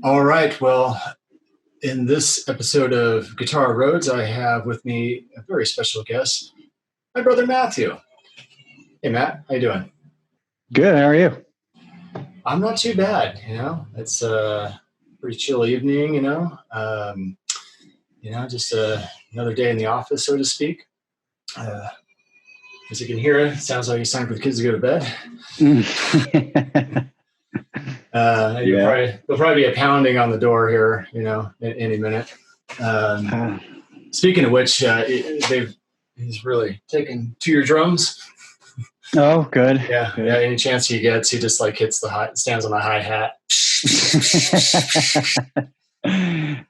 All right. Well, in this episode of Guitar Roads, I have with me a very special guest, my brother Matthew. Hey, Matt, how you doing? Good. How are you? I'm not too bad. It's a pretty chill evening. Just another day in the office, so to speak. As you can hear, it sounds like it's time for the kids to go to bed. There'll probably be a pounding on the door here, any minute. Speaking of which, he's really taken to your drums. Oh, good. Yeah. Any chance he gets, he just hits stands on the hi-hat.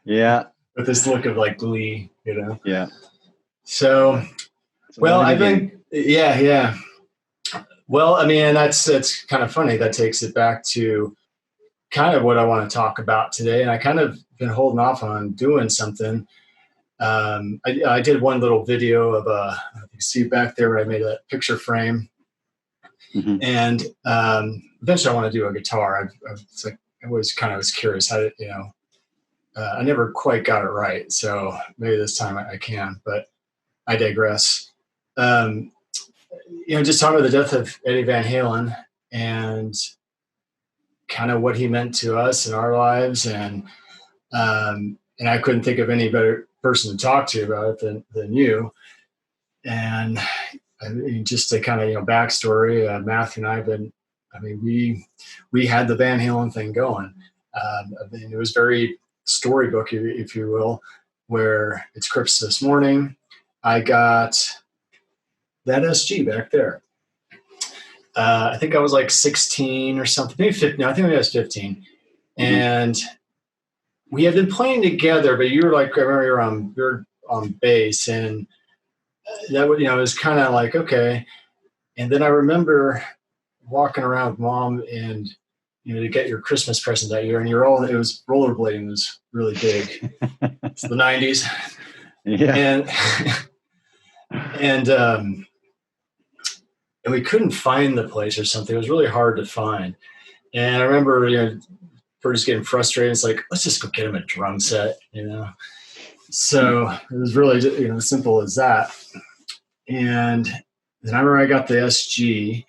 Yeah. With this look of glee, Yeah. So well, I think, yeah. Well, I mean, that's kind of funny. That takes it back to kind of what I want to talk about today. And I kind of been holding off on doing something. I did one little video of you can see back there where I made a picture frame. Mm-hmm. And eventually I want to do a guitar. I always kind of was curious how to, I never quite got it right. So maybe this time I can, but I digress. Just talking about the death of Eddie Van Halen and kind of what he meant to us in our lives. And I couldn't think of any better person to talk to about it than you. And just to kind of, backstory, Matthew and we had the Van Halen thing going. It was very storybook, if you will, where it's Christmas morning. I got that SG back there. I think I was 16 or something, maybe 15. No, I think I was 15. Mm-hmm. And we had been playing together, but you were I remember you're on bass, and that would, it was kind of okay. And then I remember walking around with Mom and, to get your Christmas present that year, and it was rollerblading was really big. It's the 90s. Yeah. And we couldn't find the place or something. It was really hard to find. And I remember, we're just getting frustrated. It's let's just go get him a drum set, So it was really, simple as that. And then I remember I got the SG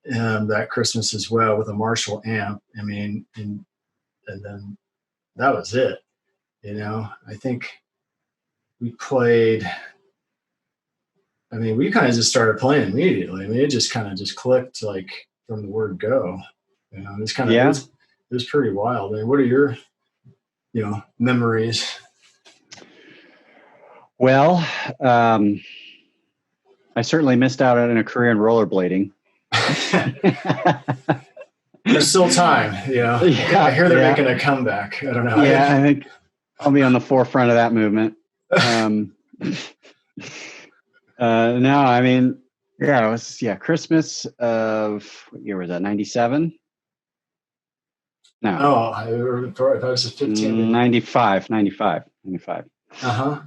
that Christmas as well with a Marshall amp. And then that was it. I think we played. We kind of just started playing immediately. It just kind of just clicked from the word go. It was kind of it was pretty wild. What are your memories? Well, I certainly missed out on a career in rollerblading. There's still time, Yeah, I hear they're making a comeback. I don't know. Yeah, I think I'll be on the forefront of that movement. No, it was Christmas of, what year was that? 97? No. Oh, I was 15. 95. Uh-huh.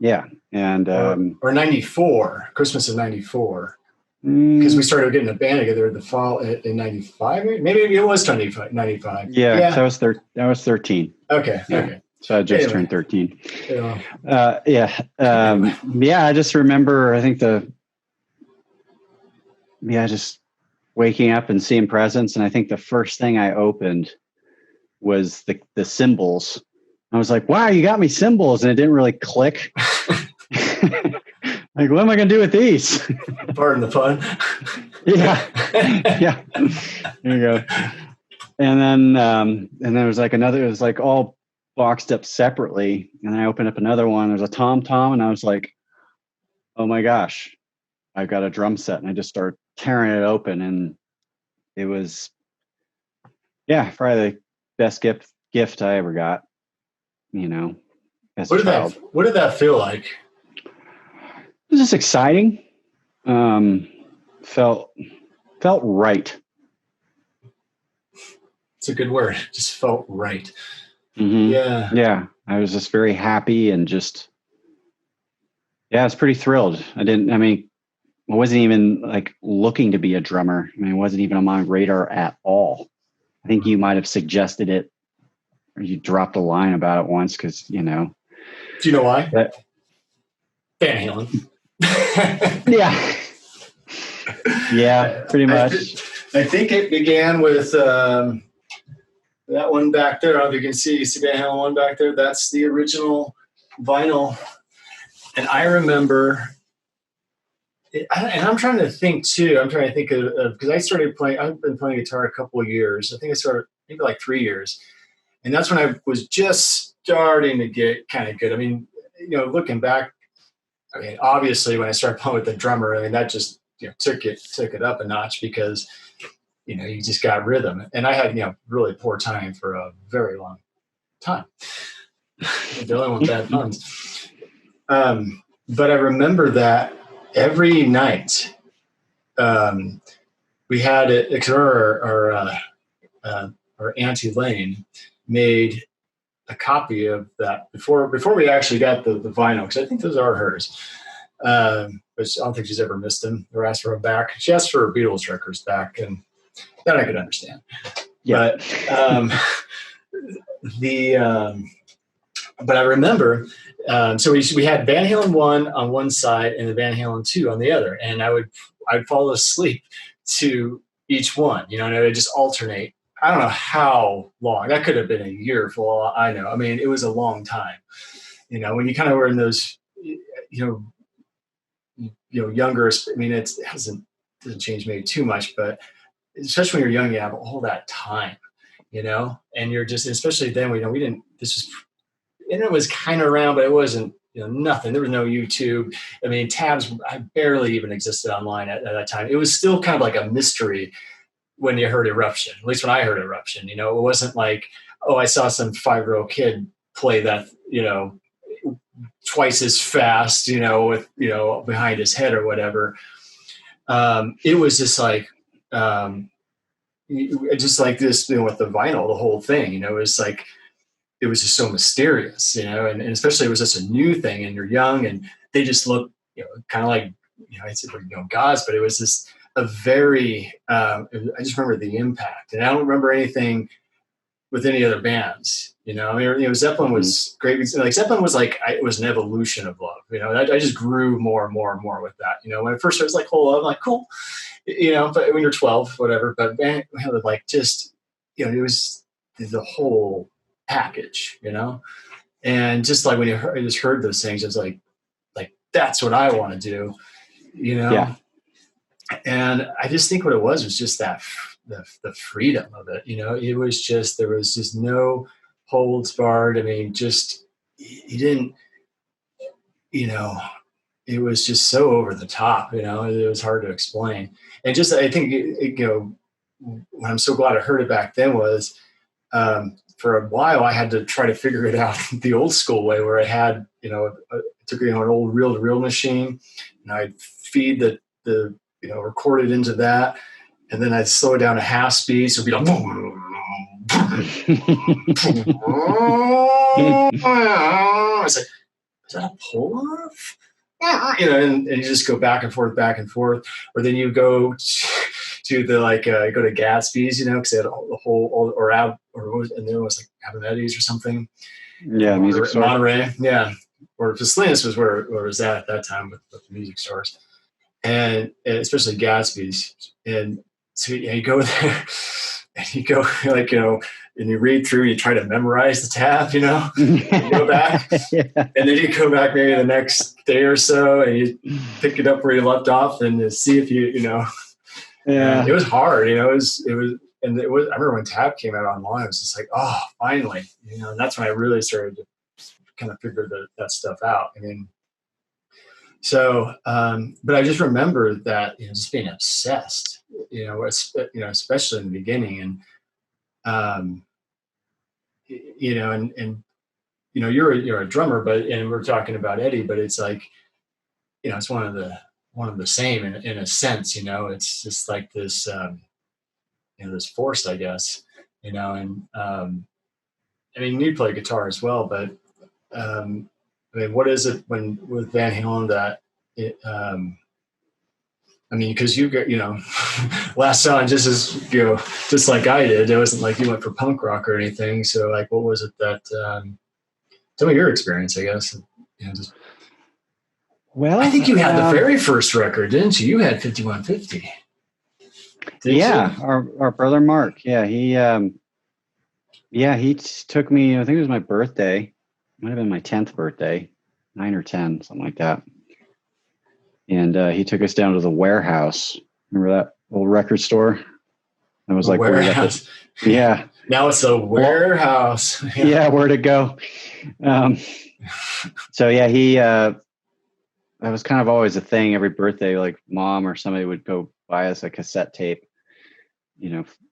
Yeah. And or 94, Christmas of 94. Because we started getting a band together the fall in 95. Maybe it was 95. Yeah. So I was 13. Okay. Yeah. Okay. So I just turned 13. Yeah. I just remember, I think just waking up and seeing presents. And I think the first thing I opened was the cymbals. I was like, wow, you got me cymbals. And it didn't really click. What am I going to do with these? Pardon the pun. Yeah. There you go. And then there was another, it was all boxed up separately, and I opened up another one. There's a tom-tom, and I was like, oh my gosh, I've got a drum set. And I just started tearing it open, and it was probably the best gift I ever got, as a child. What did that feel like? It was just exciting. Felt right. It's a good word. Just felt right. Mm-hmm. Yeah. Yeah. I was just very happy and just, I was pretty thrilled. I wasn't even looking to be a drummer. It wasn't even on my radar at all. I think you might have suggested it you dropped a line about it once because, Do you know why? Van Halen. Yeah. Yeah, pretty much. I think it began with that one back there. I don't know if you can see Van Halen one back there. That's the original vinyl. And I remember, and I'm trying to think too. I'm trying to think of because I started playing. I've been playing guitar a couple of years. I think I started maybe like 3 years, and that's when I was just starting to get kind of good. I mean, looking back, I mean, obviously when I started playing with the drummer, I mean that just took it up a notch because you just got rhythm. And I had really poor timing for a very long time. Dealing with bad puns. But I remember that every night we had it, because our Auntie Lane made a copy of that before we actually got the vinyl, because I think those are hers. But I don't think she's ever missed them or asked for them back. She asked for her Beatles records back, and that I could understand. Yeah. But I remember, so we had Van Halen 1 on one side and the Van Halen 2 on the other, and I'd fall asleep to each one, and I would just alternate. I don't know how long. That could have been a year for all I know. I mean, it was a long time. When you kind of were in those, younger. I mean, it doesn't change maybe too much, but especially when you're young, you have all that time, and you're just, especially then, we didn't. This was. And it was kind of around, but it wasn't, nothing. There was no YouTube. I mean, tabs, I barely even existed online at that time. It was still kind of like a mystery when you heard Eruption, at least when I heard Eruption. It wasn't like, oh, I saw some 5-year-old kid play that, twice as fast, with, behind his head or whatever. It was just like this, with the vinyl, the whole thing, it was like, it was just so mysterious, and especially it was just a new thing, and you're young, and they just look, kind of like, it's gods, but it was just a very, I just remember the impact, and I don't remember anything with any other bands, I mean, Zeppelin was great. Like Zeppelin was like, it was an evolution of love, I just grew more and more and more with that, when at first I was like, whole love, I'm like, cool, but when you're 12, whatever, but man, like just, it was the whole package, and just like when I just heard those things, it was like that's what I want to do, Yeah. And I just think what it was just that the freedom of it, it was just, there was just no holds barred. I mean, just you didn't, it was just so over the top, it was hard to explain. And just, I think, what I'm so glad I heard it back then was, for a while, I had to try to figure it out the old school way, where I had, took an old reel-to-reel machine, and I'd feed the record it into that, and then I'd slow it down to half speed, so it'd be like, it's like, is that a pull-off? And you just go back and forth, or then you go to the go to Gatsby's, because they had the whole, and there was like Abemetti's or something. Yeah, music store. Monterey, yeah. Or Salinas was where it was at that time with the music stores, and especially Gatsby's. And so you go there, and you go and you read through, and you try to memorize the tab, you go back, yeah. And then you go back maybe the next day or so, and you pick it up where you left off, and you see if yeah, it was hard, it was, and it was, I remember when tab came out online, it was just like, oh, finally, and that's when I really started to kind of figure that stuff out. I mean, so, but I just remember that, just being obsessed, especially in the beginning, and, you're a drummer, and we're talking about Eddie, but it's like, it's one of the same in a sense, it's just like this, this force, I guess, and, I mean, you play guitar as well, but, I mean, what is it with Van Halen that it, I mean, because you got, last song just as, just like I did. It wasn't like you went for punk rock or anything. So like, what was it that, tell me your experience, I guess. Just, well, I think you had the very first record, didn't you? You had 5150. Yeah. Our brother, Mark. Yeah. He took me, I think it was my birthday. It might've been my 10th birthday, 9 or 10, something like that. And he took us down to the Warehouse. Remember that old record store? It was like Warehouse. Yeah. Now it's a Warehouse. Yeah, where to go. So yeah, that was kind of always a thing. Every birthday, like mom or somebody would go buy us a cassette tape,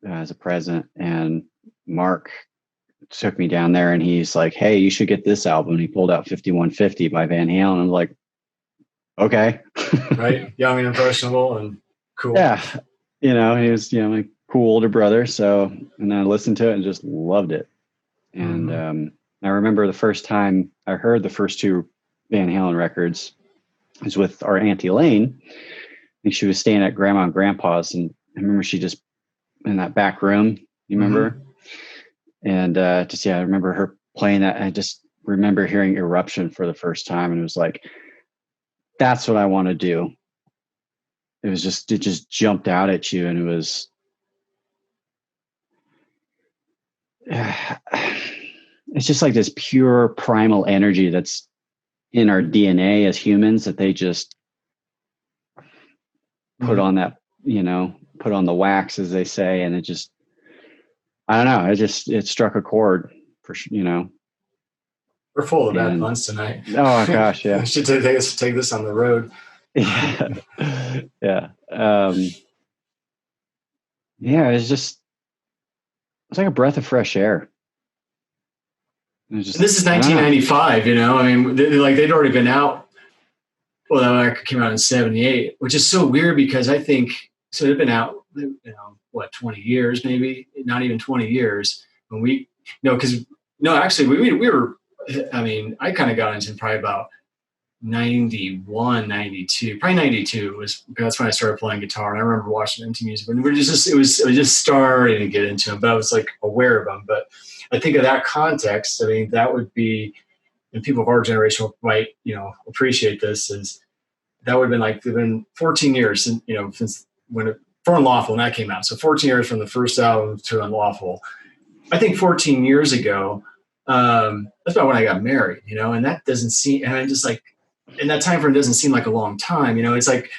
as a present. And Mark took me down there and he's like, "Hey, you should get this album." And he pulled out 5150 by Van Halen. I'm like, okay. Right. Young and impressionable and cool. Yeah. He was, my cool older brother. So, and I listened to it and just loved it. And I remember the first time I heard the first two Van Halen records was with our Auntie Elaine. And she was staying at Grandma and Grandpa's. And I remember she just in that back room, you remember? And I remember her playing that. I just remember hearing Eruption for the first time. And it was like, that's what I want to do. It just jumped out at you. And it was, it's just like this pure primal energy that's in our DNA as humans that they just put on that, put on the wax, as they say. And it just, I don't know. It struck a chord for, We're full of bad puns tonight. Oh gosh. Yeah. We should take this on the road. Yeah. Yeah. It's like a breath of fresh air. This is 1995, I mean, they'd already been out. Well, that record came out in 78, which is so weird because I think, so they've been out, 20 years, maybe not even 20 years when actually we were, I mean, I kind of got into probably about 91, 92, probably 92 that's when I started playing guitar. And I remember watching MTV Music and it was just starting to get into them, but I was like aware of them. But I think of that context, I mean, that would be, and people of our generation might, appreciate this, is that would have been like, they've been 14 years since for Unlawful, and that came out. So 14 years from the first album to Unlawful. I think 14 years ago, that's about when I got married, and that doesn't seem, and I'm just like, and that time frame doesn't seem like a long time, it's like,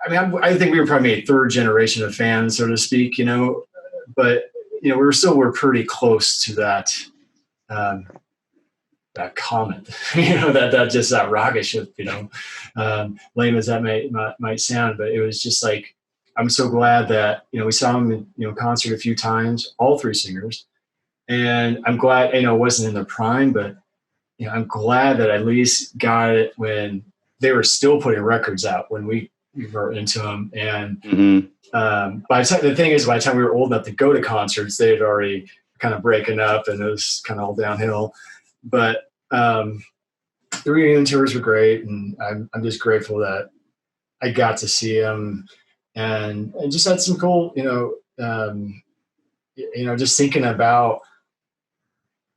I mean, I think we were probably a third generation of fans, so to speak, but, we're pretty close to that, that comet, that rocket ship, lame as that might sound, but it was just like, I'm so glad that, we saw them in, concert a few times, all three singers. And I'm glad, it wasn't in their prime, but, I'm glad that I at least got it when they were still putting records out when we were into them. And by the time we were old enough to go to concerts, they had already kind of breaking up and it was kind of all downhill. But the reunion tours were great. And I'm just grateful that I got to see them. And I just had some cool, just thinking about,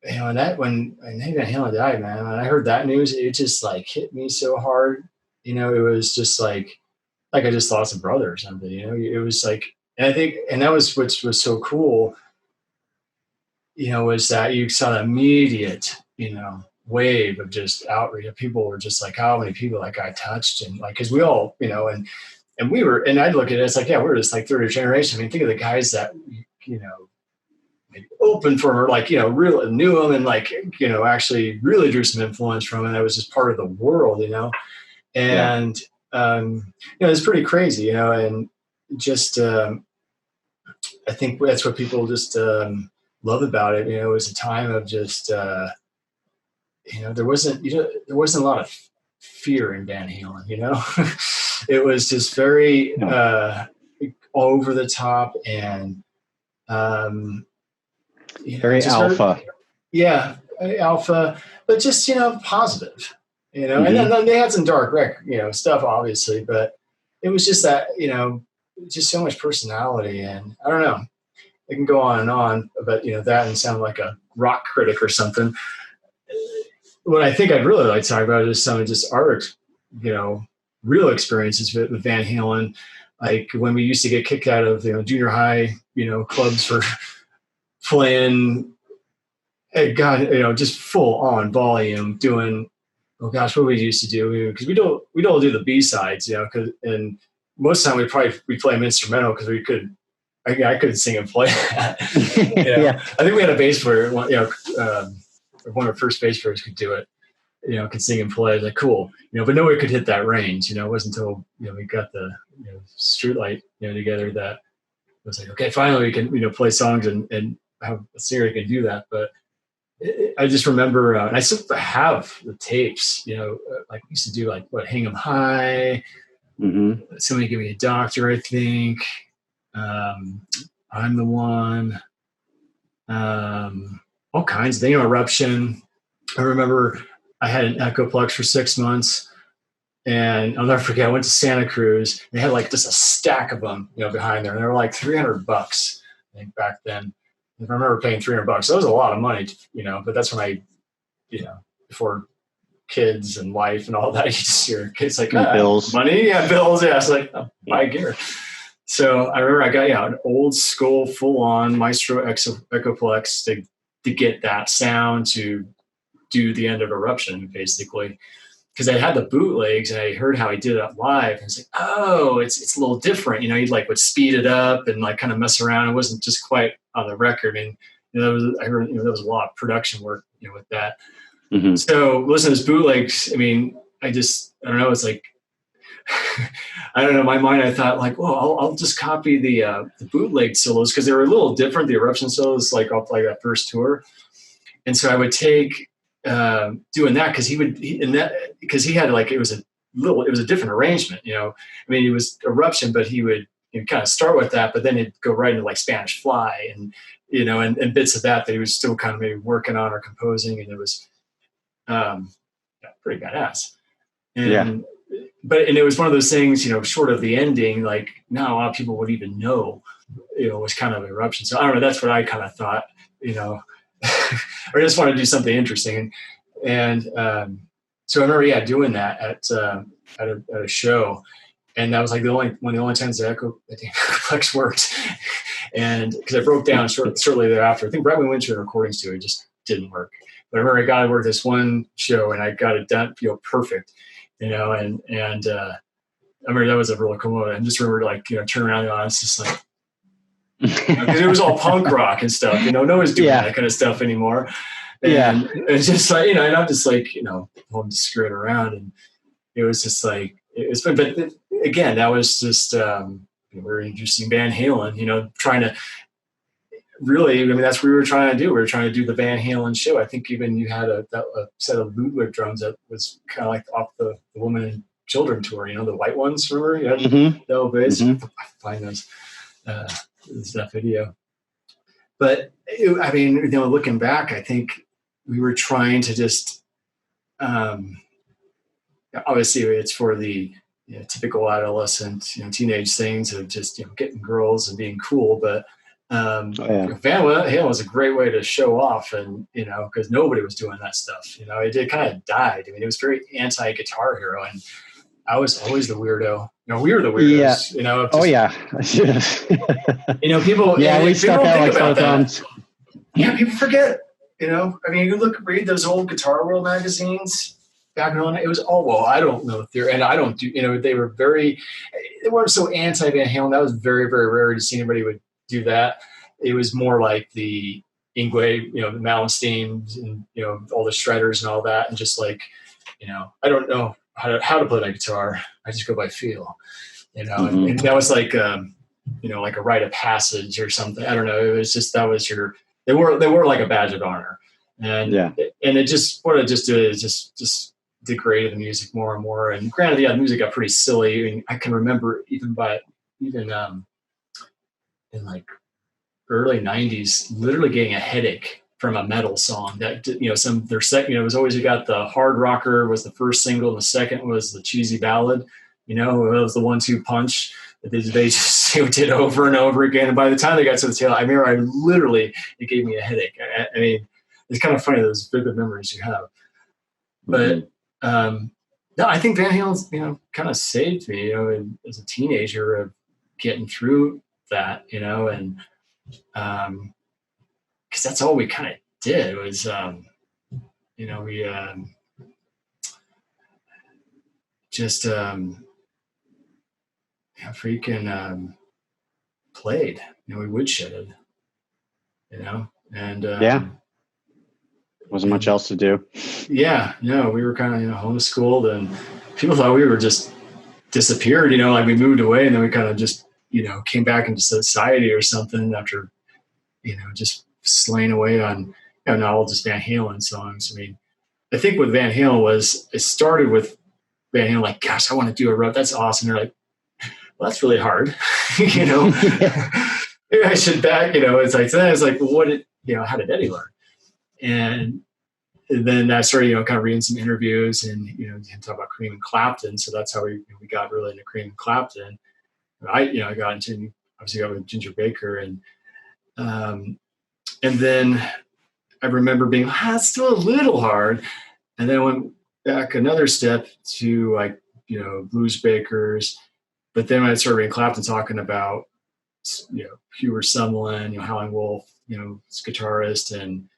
and that when Eddie Van Halen died, man, when I heard that news, it just like hit me so hard. It was just like I just lost a brother or something. It was like, and I think, and that was what was so cool. Was that you saw the immediate, wave of just outreach. People were just like, how many people that guy touched, and like, because we all, and we were, and I'd look at it, it's like, yeah, we're just like third generation. I mean, think of the guys that, maybe open for, like, really knew him and like, actually really drew some influence from him. That was just part of the world, and, it's pretty crazy, and just, I think that's what people just, love about it. It was a time of just, there wasn't a lot of fear in Van Halen, it was just very, all over the top and, very alpha. Alpha, but just, positive, and then they had some dark stuff, obviously, but it was just that, just so much personality. And I don't know, it can go on, but that and sound like a rock critic or something. What I think I'd really like to talk about is some of just our, real experiences with Van Halen. Like when we used to get kicked out of, junior high, clubs for playing, just full on volume doing, oh gosh, what we used to do, because we don't do the B-sides, and most of the time we'd play them instrumental because I couldn't sing and play that. Yeah. I think we had a bass player, one of our first bass players could do it, could sing and play. Like, cool, but nobody could hit that range. It wasn't until, we got the Streetlight, together that it was like, okay, finally we can, play songs and have a singer who can do that. But I just remember, and I still have the tapes, like we used to do like Hang 'em High. Mm-hmm. Somebody Give Me a Doctor, I think. I'm the One. All kinds of things. Eruption. I remember I had an Echoplex for 6 months, and I'll never forget. I went to Santa Cruz. They had like just a stack of them, behind there, and they were like $300, I think, back then. If I remember paying $300, that was a lot of money, But that's when I, before kids and life and all that, you just hear kids like bills, money, bills. Yeah, it's like buy gear. So I remember I got an old school, full on Maestro Echoplex to get that sound to do the end of Eruption, basically, because I had the bootlegs and I heard how he did it live, and it's like, oh, it's a little different. He'd would speed it up and kind of mess around. It wasn't just quite on the record, and I heard there was a lot of production work with that. Mm-hmm. So listen to his bootlegs. I mean, I don't know. It's like I don't know. In my mind, I thought like, well, I'll just copy the bootleg solos because they were a little different. The Eruption solos, like I'll play that first tour, and so I would take doing that because he had like it was a different arrangement. I mean, it was Eruption, but he would kind of start with that, but then he'd go right into like Spanish Fly and and bits of that he was still kind of maybe working on or composing, and it was pretty badass. And but it was one of those things, short of the ending, like not a lot of people would even know, was kind of Eruption. So I don't know. That's what I kind of thought, or I just wanted to do something interesting. And so I remember, doing that at a show, and that was like one of the only times the Echoplex worked. And because I broke down shortly thereafter, I think right when we went to the recording studio, it just didn't work. But I remember I got to work this one show and I got it done, perfect, and I remember that was a really cool moment. I just remember turn around and it's just like, because it was all punk rock and stuff, no one's doing that kind of stuff anymore. And it's just like, and I'm just like, I'm just screwing around. And it was just like, it's been, but again, that was just, we're introducing Van Halen, trying to really, I mean, that's what we were trying to do. We were trying to do the Van Halen show. I think even you had a set of bootleg drums that was kind of like off the Woman and Children tour, the white ones, remember? You had the old bass. I find those, that video. But I mean, looking back, I think we were trying to just, obviously it's for the typical adolescent, teenage things of just, getting girls and being cool. But Van Halen was a great way to show off, and because nobody was doing that stuff. It kind of died. I mean, it was very anti-Guitar Hero, and I was always the weirdo. We were the weirdos. People. We stuck out like about thumbs. Yeah, people forget. I mean, you read those old Guitar World magazines back in the day. It was I don't know if they're, and I don't do. They weren't so anti Van Halen. That was very, very rare to see anybody would do that. It was more like the Ingwe, the Malmsteens, and all the Shredders and all that, and just like, I don't know how to play that guitar. I just go by feel, and that was like, like a rite of passage or something. I don't know. It was just, that was they were like a badge of honor, and it just, what it just did is just degraded the music more and more. And granted, the music got pretty silly. I mean, I can remember even in like early 90s, literally getting a headache from a metal song that, their second, it was always, you got the Hard Rocker was the first single, and the second was the Cheesy Ballad, You know, it was the 1-2 punch that they just did over and over again. And by the time they got to the tail, I remember it gave me a headache. I mean, it's kind of funny, those vivid memories you have. But no, I think Van Halen's, you know, kind of saved me, you know, as a teenager of getting through that, you know, and because that's all we kind of did was, you know, we just freaking played. You know, we woodshedded, you know, and wasn't much else to do. Yeah, no, we were kind of, you know, homeschooled, and people thought we were just disappeared, you know, like we moved away and then we kind of just, you know, came back into society or something after, you know, just slaying away on, you know, not all just Van Halen songs. I mean, I think with Van Halen was, it started with Van Halen, like, gosh, I want to do a road. That's awesome. They're like, well, that's really hard. You know, maybe I should back, you know, it's like, well, how did Eddie learn? And then I started, you know, kind of reading some interviews and, you know, talk about Cream and Clapton. So that's how we got really into Cream and Clapton. I got with Ginger Baker, and then I remember being, that's still a little hard. And then I went back another step to, like, you know, Blues Bakers. But then when I started reading Clapton talking about, you know, Hubert Sumlin, you know, Howlin' Wolf, you know, his guitarist, and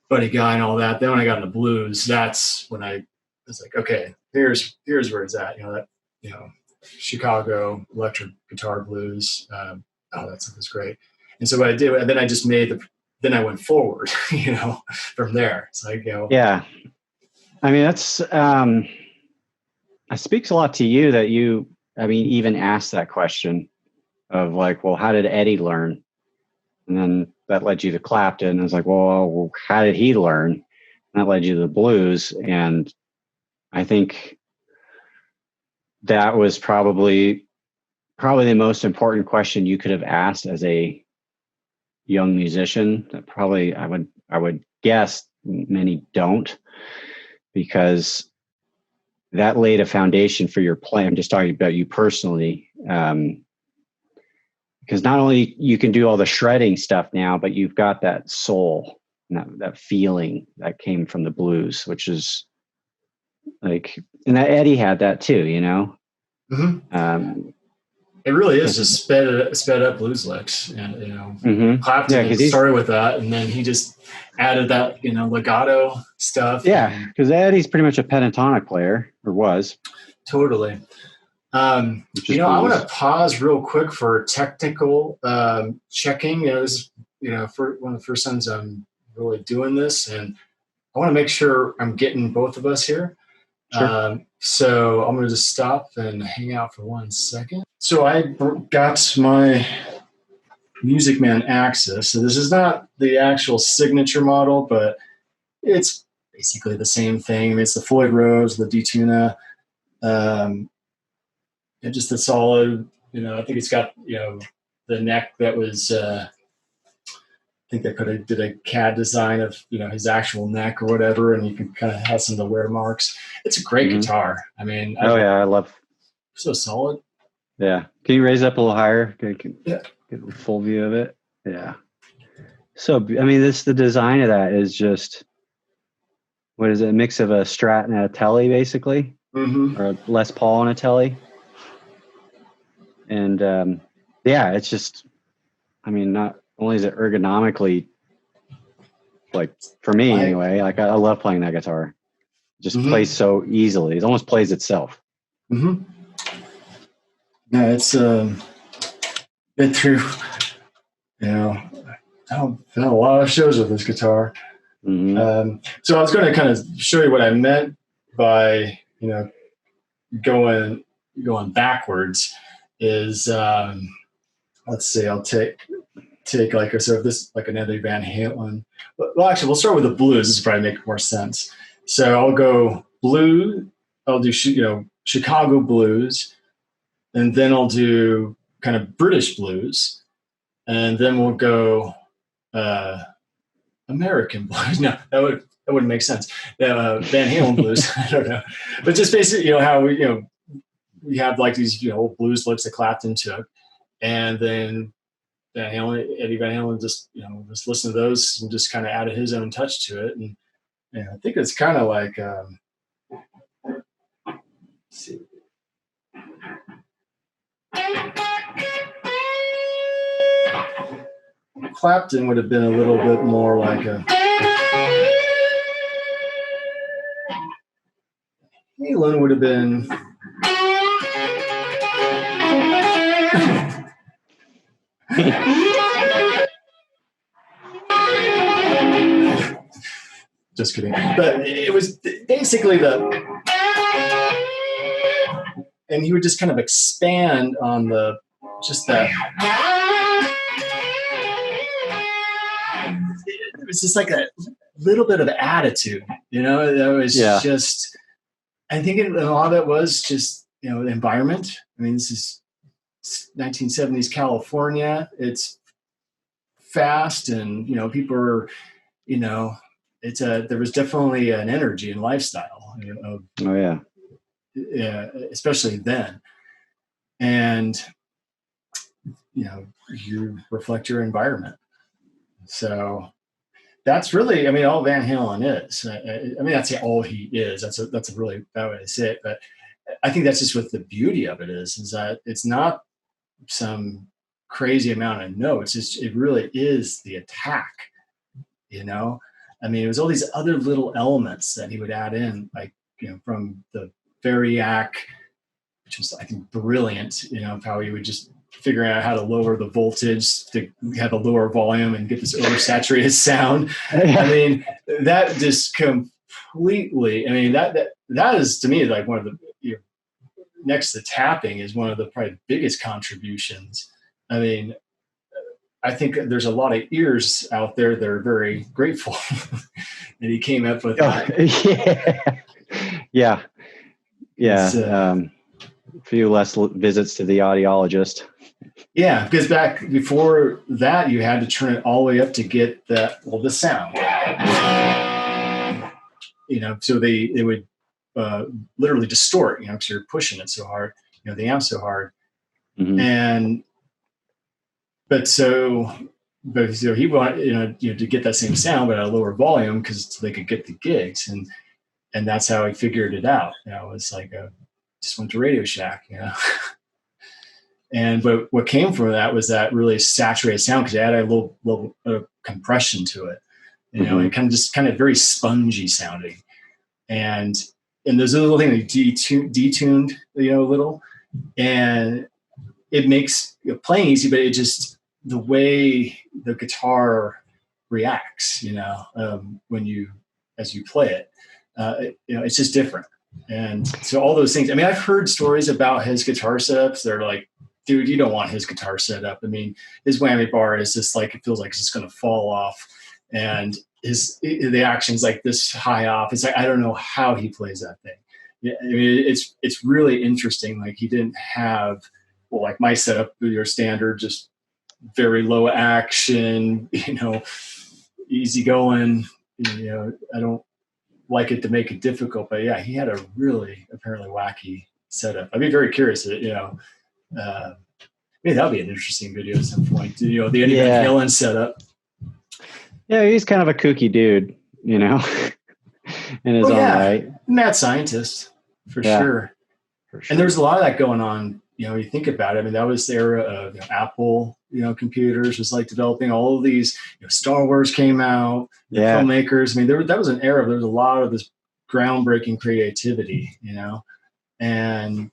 Buddy Guy and all that. Then when I got into blues, that's when I was like, okay, here's where it's at. You know, that, you know, Chicago electric guitar blues. That stuff was great. And so what I did, and then I just then I went forward, you know, from there. It's like, you know. Yeah. I mean, that's, it speaks a lot to you that you, I mean, even asked that question of like, well, how did Eddie learn? And then that led you to Clapton. And it's like, well, how did he learn? And that led you to the blues. And I think that was probably the most important question you could have asked as a young musician. That probably I would guess many don't, because that laid a foundation for your play. I'm just talking about you personally. Because not only you can do all the shredding stuff now, but you've got that soul, that feeling that came from the blues, which is like, and that Eddie had that too, you know. Mm-hmm. It really is just sped up blues licks, and, you know, Clapton started with that, and then he just added that, you know, legato stuff. Yeah, because Eddie's pretty much a pentatonic player, or was. Totally. You know, I want to pause real quick for technical checking. You know, this is, you know, for one of the first times I'm really doing this, and I want to make sure I'm getting both of us here. Sure. So I'm going to just stop and hang out for 1 second. So I got my Music Man Axis. So this is not the actual signature model, but it's basically the same thing. I mean, it's the Floyd Rose, the D-Tuna. And just a solid, you know, I think it's got, you know, the neck that was, I think they could have did a CAD design of, you know, his actual neck or whatever, and you can kind of have some of the wear marks. It's a great guitar. I mean, I love. So solid. Yeah. Can you raise it up a little higher? Get a full view of it. Yeah. So, I mean, the design of that is just, what is it? A mix of a Strat and a Tele, basically, or a Les Paul and a Tele. And it's just, I mean, not only is it ergonomically, like for me anyway, like I love playing that guitar. It just plays so easily. It almost plays itself. Yeah, it's been through, you know, I've done a lot of shows with this guitar. So I was going to kind of show you what I meant by, you know, going backwards. Is let's see, I'll take like, so if this like an Eddie Van Halen, well, actually we'll start with the blues. This will probably make more sense. So I'll go blue, I'll do, you know, Chicago blues, and then I'll do kind of British blues, and then we'll go American blues. No, that wouldn't make sense. Van Halen blues. I don't know, but just basically, you know, how we, you know, you have like these, blues licks that Clapton took, and then Eddie Van Halen just listened to those and just kind of added his own touch to it. And I think it's kind of like, let's see. Clapton would have been a little bit more like a Halen would have been just kidding. But it was basically and he would just kind of expand on that. It was just like a little bit of attitude, that was just, I think a lot of it was just, the environment. I mean, this is 1970s California. It's fast and, people are, there was definitely an energy and lifestyle. Especially then. And, you reflect your environment. So that's really, all Van Halen is. That's all he is. That's a really bad way to say it. But I think that's just what the beauty of it is that it's not some crazy amount of notes. It really is the attack, it was all these other little elements that he would add in, like, from the Variac, which was, I think, brilliant, how he would just figure out how to lower the voltage to have a lower volume and get this oversaturated sound. That just completely, that is, to me, like one of the, next to tapping, is one of the probably biggest contributions. I think there's a lot of ears out there that are very grateful that he came up with that. Yeah. A few less visits to the audiologist. Yeah, because back before that, you had to turn it all the way up to get the sound. So they would literally distort, because you're pushing it so hard, the amp so hard. Mm-hmm. So he wanted, to get that same sound, but at a lower volume, so they could get the gigs. And that's how he figured it out. It's like just went to Radio Shack, but what came from that was that really saturated sound, because it had a little compression to it, and kind of very spongy sounding. And there's a little thing that detuned, a little, and it makes playing easy, but it just, the way the guitar reacts, as you play it, it's just different. And so all those things, I've heard stories about his guitar setups. They're like, dude, you don't want his guitar setup. His whammy bar is just like, it feels like it's just going to fall off. And the action's like this high off. It's like, I don't know how he plays that thing. It's really interesting. Like, he didn't have, like my setup, your standard, just very low action, easy going. I don't like it to make it difficult, but yeah, he had a really apparently wacky setup. I'd be very curious. That'll be an interesting video at some point. The Eddie Van Halen setup. Yeah, he's kind of a kooky dude, in his own right. Mad scientist, for sure. And there's a lot of that going on. You think about it. That was the era of Apple, computers was like developing all of these. Star Wars came out. Filmmakers. That was an era. There was a lot of this groundbreaking creativity. And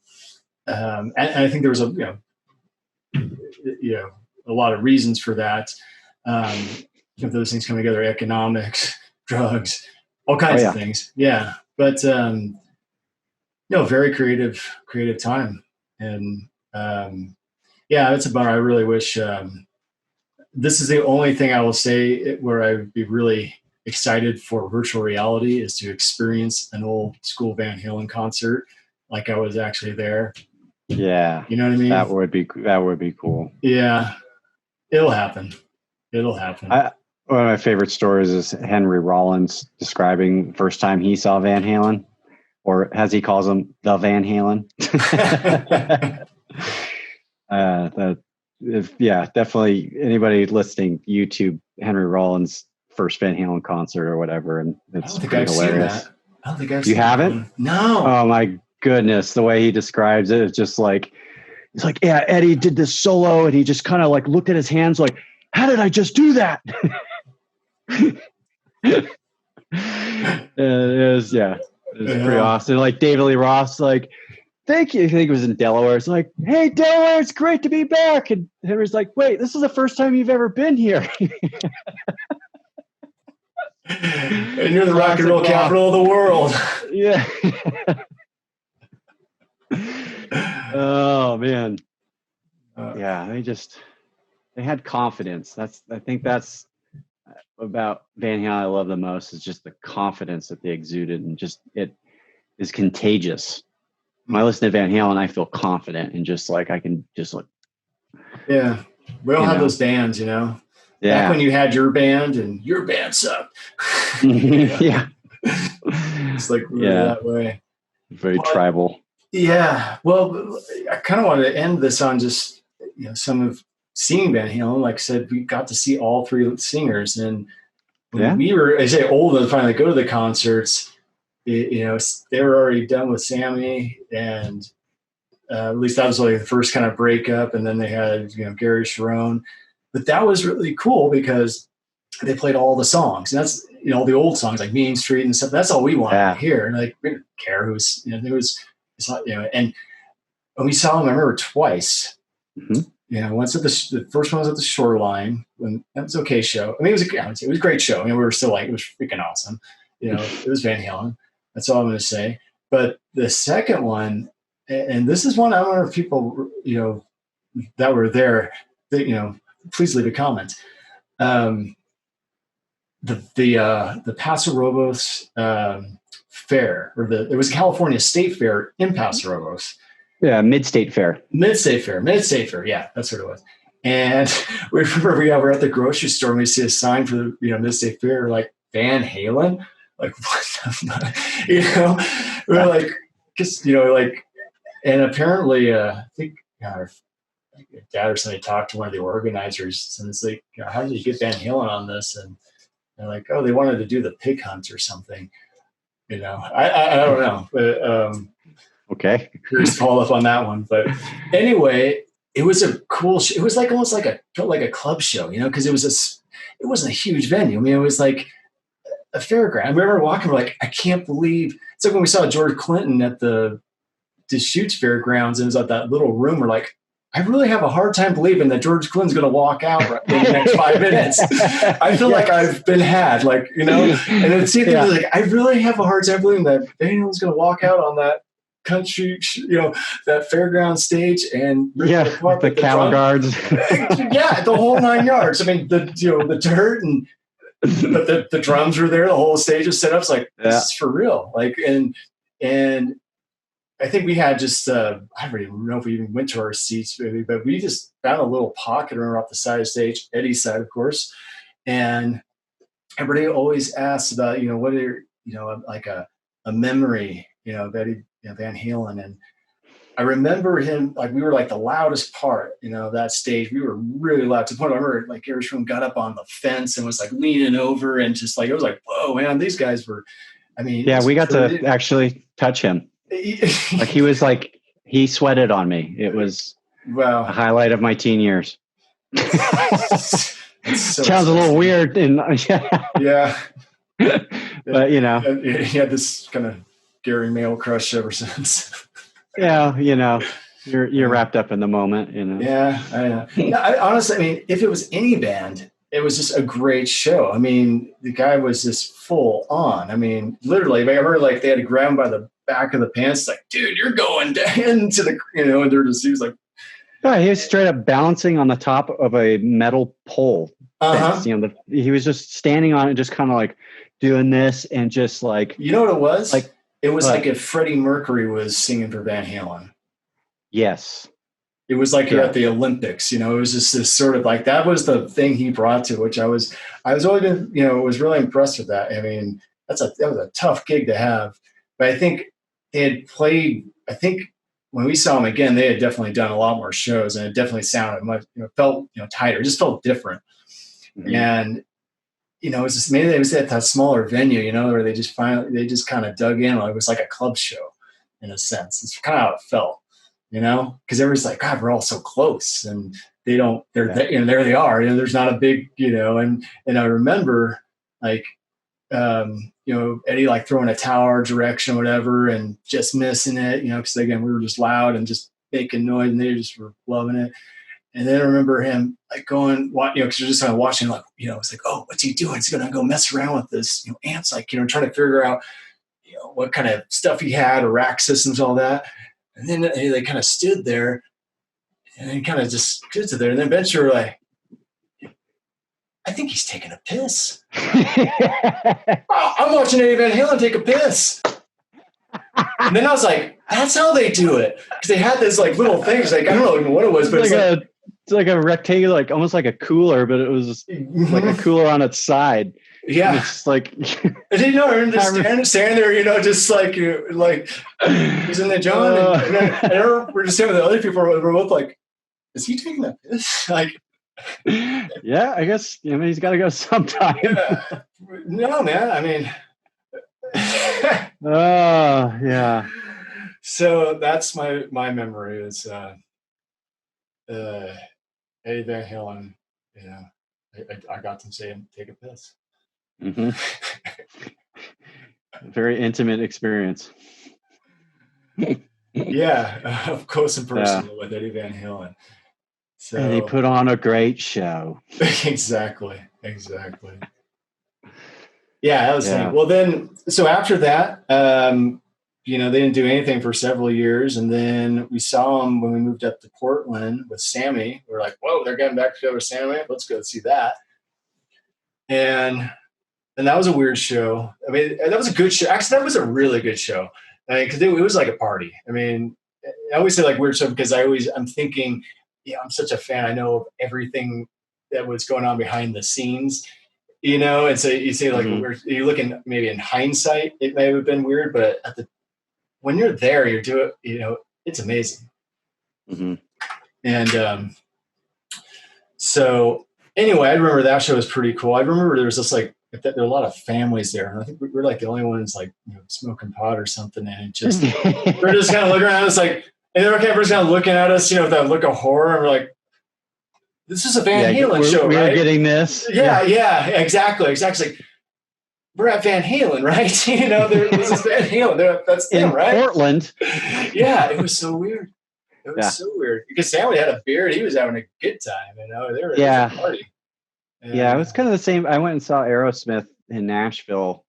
I think there was a lot of reasons for that. Those things coming together: economics, drugs, all kinds of things. Yeah, but very creative time. And it's a bummer. I really wish this is the only thing I will say where I would be really excited for virtual reality is to experience an old school Van Halen concert, like I was actually there. Yeah, you know what I mean. That would be cool. Yeah, it'll happen. One of my favorite stories is Henry Rollins describing the first time he saw Van Halen. or as he calls him, the Van Halen. Definitely anybody listening, YouTube Henry Rollins' first Van Halen concert or whatever, and it's pretty hilarious. Seen that. I don't think I've seen You haven't? That. No. Oh my goodness, the way he describes it is just like, he's like, yeah, Eddie did this solo, and he just kind of like looked at his hands like, how did I just do that? It was pretty awesome. Like David Lee Roth, like, thank you. I think it was in Delaware. It's like, hey, Delaware, it's great to be back. And Henry's like, wait, this is the first time you've ever been here. And you're the rock and roll capital of the world. Yeah. Oh man. They had confidence. I think that's about Van Halen I love the most, is just the confidence that they exuded, and just it is contagious. When I listen to Van Halen, I feel confident and just like I can just like. Yeah, we all have those bands, you know. Yeah. Back when you had your band and your band sucked. Yeah. It's like really that way. Very tribal. Yeah. Well, I kind of wanted to end this on just some of seeing Van Halen. Like I said, we got to see all three singers, and when we were, I say, old enough to finally go to the concerts. They were already done with Sammy, and at least that was like the first kind of breakup. And then they had Gary Sharon, but that was really cool because they played all the songs, and that's all the old songs like Mean Street and stuff. That's all we wanted to hear. And like we didn't care who's it's not and when we saw them, I remember twice. Mm-hmm. Once at the first one was at the Shoreline, when that was okay show. I mean, it was a great show. We were still like, it was freaking awesome. It was Van Halen. That's all I'm going to say. But the second one, and this is one I wonder if people, that were there, that, please leave a comment. The Paso Robles fair, or it was California State Fair in Paso Robles. Yeah, Mid-State Fair. Mid-State Fair. Yeah, that's what it was. And we remember we were at the grocery store and we see a sign for the Mid-State Fair, like Van Halen. Like, what the fuck? We're like, just, and apparently, I think our dad or somebody talked to one of the organizers, and it's like, how did you get Van Halen on this? And they're like, oh, they wanted to do the pig hunt or something. I don't know. But, okay. Here's Paul up on that one. But anyway, it was a cool show. It was like almost like a club show, because it wasn't a huge venue. I mean, it was like a fairground. I remember walking, we're like, I can't believe. It's like when we saw George Clinton at the Deschutes Fairgrounds, and it was at that little room. We're like, I really have a hard time believing that George Clinton's going to walk out in the next 5 minutes. I feel like I've been had, and it seemed like I really have a hard time believing that Daniel's going to walk out on that country, that fairground stage, and the cattle guards, the whole 9 yards. I mean, the dirt but the drums were there. The whole stage was set up. It's like, this is for real. Like, and I think we had just, I don't even know if we even went to our seats, maybe, but we just found a little pocket room off the side of the stage, Eddie's side, of course. And everybody always asks about, what are, like a memory, of Eddie Van Halen. And I remember him, like, we were like the loudest part, that stage. We were really loud to the point I remember like Gary Sharon got up on the fence and was like leaning over, and just like, it was like, whoa, man, these guys were, I mean. Yeah, we got to actually touch him. Like he sweated on me. It was a highlight of my teen years. Sounds a little weird. Yeah. But, he had this kind of Gary male crush ever since. Yeah, you're wrapped up in the moment, Yeah, I know. Honestly, I mean, if it was any band, it was just a great show. I mean, the guy was just full on. I mean, literally, I remember like they had to grab him by the back of the pants, like, dude, you're going down into the, and they're just, he was like, yeah, he was straight up balancing on the top of a metal pole. Uh-huh. He was just standing on it, just kind of like doing this, and just like, you know what it was? Like, it was like if Freddie Mercury was singing for Van Halen. Yes. It was like you're at the Olympics, it was just this sort of like, that was the thing he brought to, which I was always been, was really impressed with that. I mean, that was a tough gig to have, but I think they had played, I think when we saw them again, they had definitely done a lot more shows, and it definitely sounded much, felt, tighter. It just felt different. Mm-hmm. And, it was just, maybe it was at that smaller venue, where they just kind of dug in. It was like a club show in a sense. It's kind of how it felt, because everybody's like, God, we're all so close, and there they are, there's not a big, and I remember like, Eddie like throwing a towel our direction or whatever and just missing it, because again, we were just loud and just making noise, and they just were loving it. And then I remember him like going, because you're just kind of watching, like, it's like, oh, what's he doing? He's going to go mess around with this, amps, like, trying to figure out, what kind of stuff he had, or rack systems, all that. And then they kind of stood there, and then kind of just stood there. And then eventually we're like, I think he's taking a piss. I'm watching Eddie Van Halen take a piss. And then I was like, that's how they do it. Because they had this like little things, like, I don't know even what it was, but it's like a rectangular, like almost like a cooler, but it was like a cooler on its side. Yeah. It's like, I'm just standing there, just like he's in there, John. And we're just standing with the other people. We're both like, is he taking that piss? Like, yeah, I guess, he's got to go sometime. Yeah. No, man. I mean, oh, yeah. So that's my memory is Eddie Van Halen. I got to see him take a piss. Mm-hmm. Very intimate experience. Yeah, up close and personal with Eddie Van Halen. So, and he put on a great show. Exactly. Yeah, that was funny. Well, then, so after that, they didn't do anything for several years. And then we saw them when we moved up to Portland with Sammy. We're like, whoa, they're getting back together with Sammy. Let's go see that. And that was a weird show. I mean, that was a good show. Actually, that was a really good show. I mean, because it was like a party. I mean, I always say like weird show because I'm thinking, I'm such a fan. I know of everything that was going on behind the scenes, and so you say like, you're looking maybe in hindsight, it may have been weird, but when you're there, you do it, it's amazing. Mm-hmm. And so anyway, I remember that show was pretty cool. I remember there was just like, there were a lot of families there. And I think we were like the only ones like, smoking pot or something. And it just, we're just kind of looking around. It's like, and everybody's kind of looking at us, with that look of horror. And we're like, this is a Van Halen show, right? We're getting this. Yeah, exactly. Like, we're at Van Halen, right? This is Van Halen. That's them, right? In Portland. Yeah, it was so weird. It was so weird. Because Sammy had a beard. He was having a good time, They were at a party. Yeah, it was kind of the same. I went and saw Aerosmith in Nashville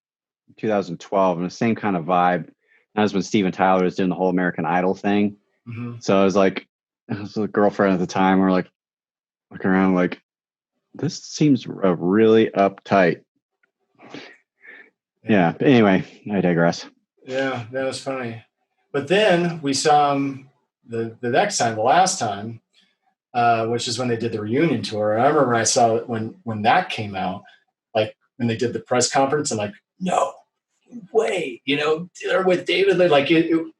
in 2012, and the same kind of vibe. That was when Steven Tyler was doing the whole American Idol thing. Mm-hmm. So I was with a girlfriend at the time. We're like looking around, like, this seems really uptight. Yeah. But anyway, I digress. Yeah, that was funny. But then we saw him the next time, the last time. Which is when they did the reunion tour. I remember when I saw it when that came out, like when they did the press conference, and like, no way, they're with David. Like you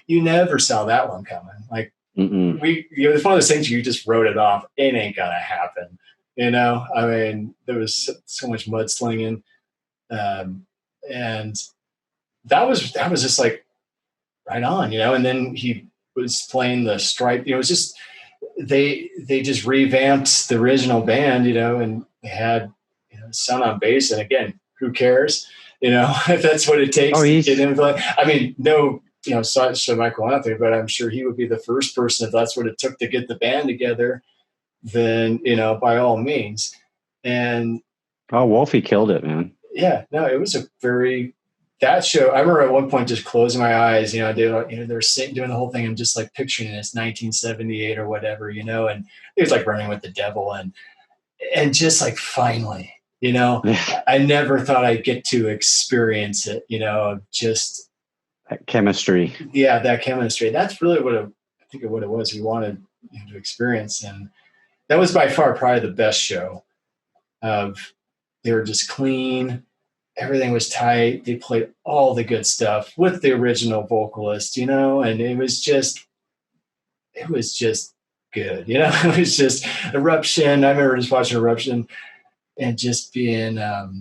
never saw that one coming. Like it's one of those things you just wrote it off. It ain't gonna happen. I mean, there was so much mudslinging, and that was just like right on, And then he was playing the Stripe. It was just. They just revamped the original band, and they had Son on bass. And again, who cares? If that's what it takes to get him. I mean, no, so Michael Anthony, but I'm sure he would be the first person if that's what it took to get the band together. Then by all means. And Wolfie killed it, man. Yeah, no, it was that show. I remember at one point just closing my eyes, they're doing the whole thing. I'm just like picturing it's 1978 or whatever, and it was like Running with the Devil and just like finally, I never thought I'd get to experience it, just that chemistry. Yeah, that chemistry. That's really what it was. We wanted to experience, and that was by far probably the best show. They were just clean. everything was tight. They played all the good stuff with the original vocalist, you know, and it was just good, you know. It was just Eruption. I remember just watching Eruption and just being, it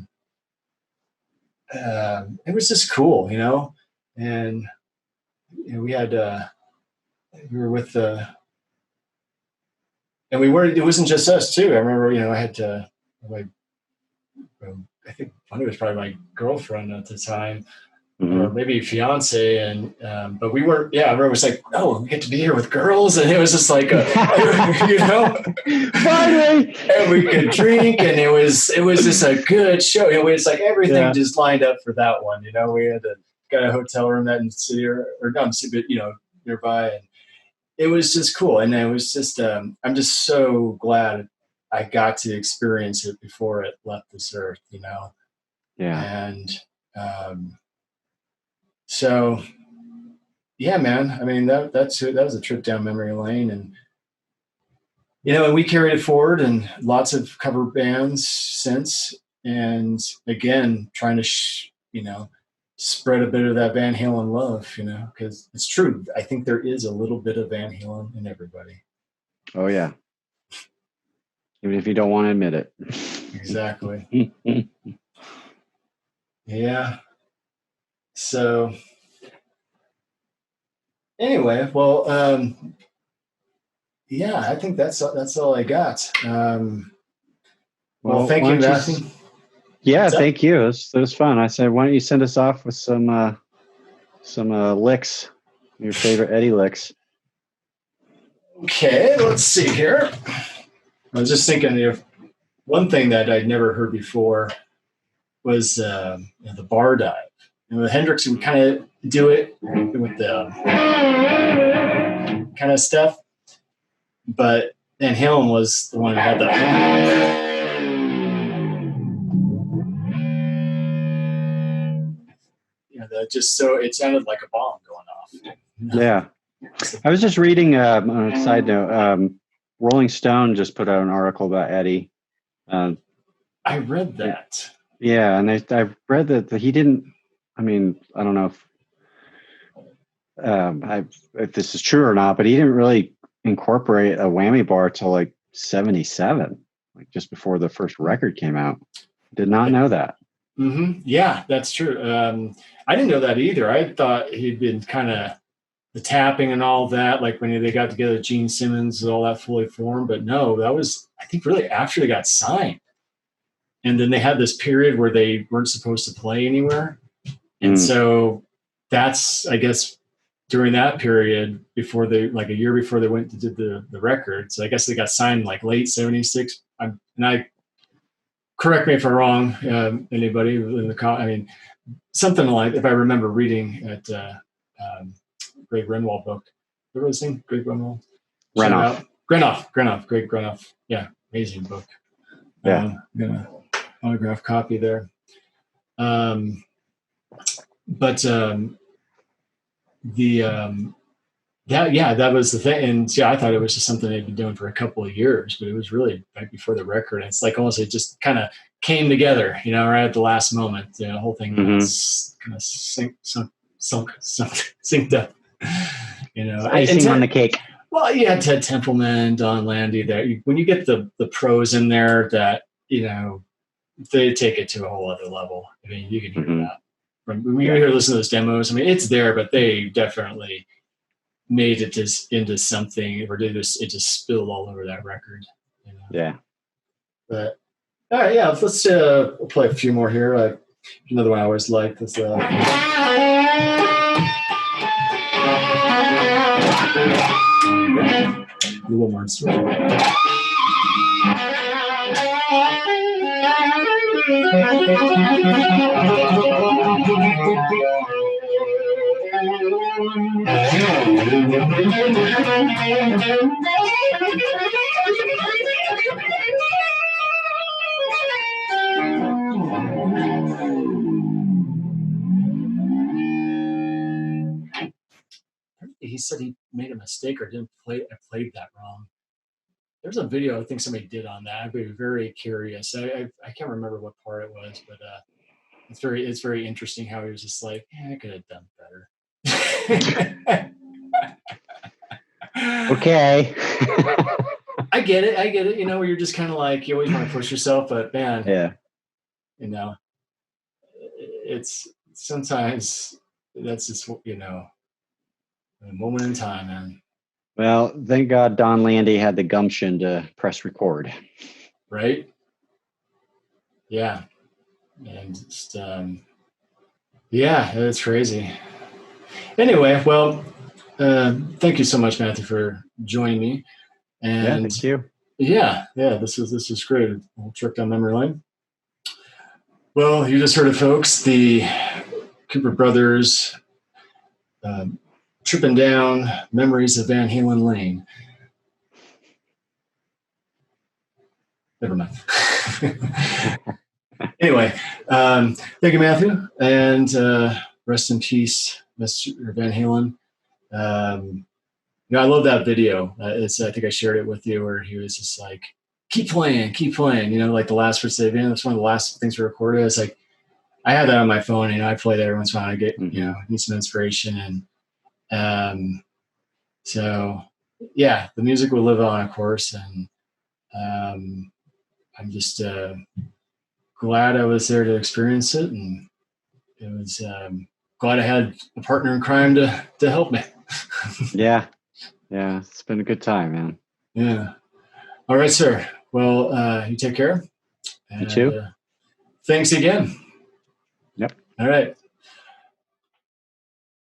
was just cool, you know. And you know, we were with and we were. It wasn't just us too. I remember, you know, I had to like, I think Funny was probably my girlfriend at the time, or maybe fiance, and but we were. Yeah, I remember it was like, oh, we get to be here with girls, and it was just like, you know, finally, and we could drink, and it was just a good show. You know, it's like everything just lined up for that one. You know, we had got a hotel room that in the city or not city, but you know, nearby, and it was just cool. And it was just, I'm just so glad I got to experience it before it left this earth, you know? Yeah. And so, yeah, man, I mean, that was a trip down memory lane. And, you know, and we carried it forward and lots of cover bands since. And again, trying to, you know, spread a bit of that Van Halen love, you know, because it's true. I think there is a little bit of Van Halen in everybody. Oh, yeah. Even if you don't want to admit it. Exactly. Yeah. So anyway, well, yeah, I think that's all I got. Well, thank you, Matthew. Yeah, thank you. It was fun. I said, why don't you send us off with some licks, your favorite Eddie licks? Okay, let's see here. I was just thinking of one thing that I'd never heard before was you know, the bar dive. You know, Hendrix would kind of do it with the kind of stuff, but Van Halen was the one who had that. Just so it sounded like a bomb going off. Yeah. I was just reading on a side note, Rolling Stone just put out an article about Eddie. I read that. Yeah, and I read that he didn't, I mean, I don't know if this is true or not, but he didn't really incorporate a whammy bar till like 77, like just before the first record came out. Did not know that. Mm-hmm. Yeah, that's true. I didn't know that either. I thought he'd been kind of the tapping and all that, like when they got together, Gene Simmons and all that fully formed. But no, that was, I think, really after they got signed. And then they had this period where they weren't supposed to play anywhere. And so that's, I guess, during that period before they, like a year before they went to do the record. So I guess they got signed like late 76. And I, correct me if I'm wrong, anybody in the I mean, something like, if I remember reading at Greg Renwald book. What was his name? Greg Renwald? Grenoff. Greg Grenoff. Yeah, amazing book. Yeah. I'm gonna autograph copy there. That was the thing. And yeah, I thought it was just something they'd been doing for a couple of years, but it was really right before the record. And it's like almost it just kind of came together, you know, right at the last moment. You know, the whole thing kind of synced up. You know, icing on the cake. Well, you had Ted Templeman, Don Landy there. When you get the pros in there that, you know, they take it to a whole other level. I mean, you can hear that. When you hear listen to those demos, I mean, it's there, but they definitely made it into something where it just spilled all over that record. You know? Yeah. But all right, yeah, let's play a few more here. Another one I always liked is a little more instrumental. He said he made a mistake or I played that wrong. There's a video I think somebody did on that. I'd be very curious. I can't remember what part it was, but it's very interesting how he was just like, I could have done better. Okay. I get it. You know, where you're just kind of like, you always want to push yourself, but man, Yeah. you know, it's sometimes that's just, you know, a moment in time, man. Well, thank God Don Landy had the gumption to press record. Right? Yeah. And just, yeah, it's crazy. Anyway, well, thank you so much, Matthew, for joining me. And yeah, thank you. Yeah, this is great. A little trip down memory lane. Well, you just heard it, folks. The Cooper brothers tripping down memories of Van Halen Lane. Never mind. Anyway, thank you, Matthew, and rest in peace, Mr. Van Halen. You know, I love that video. I think I shared it with you, where he was just like, keep playing. You know, like the last first day. That's one of the last things we recorded. It's like, I had that on my phone, and I play that every once in a while. I get, you know, need some inspiration, and so yeah, the music will live on, of course, and I'm just glad I was there to experience it, and it was glad I had a partner in crime to help me. Yeah, it's been a good time, man. Yeah. All right, sir. Well, you take care. You too. Thanks again. Yep. All right.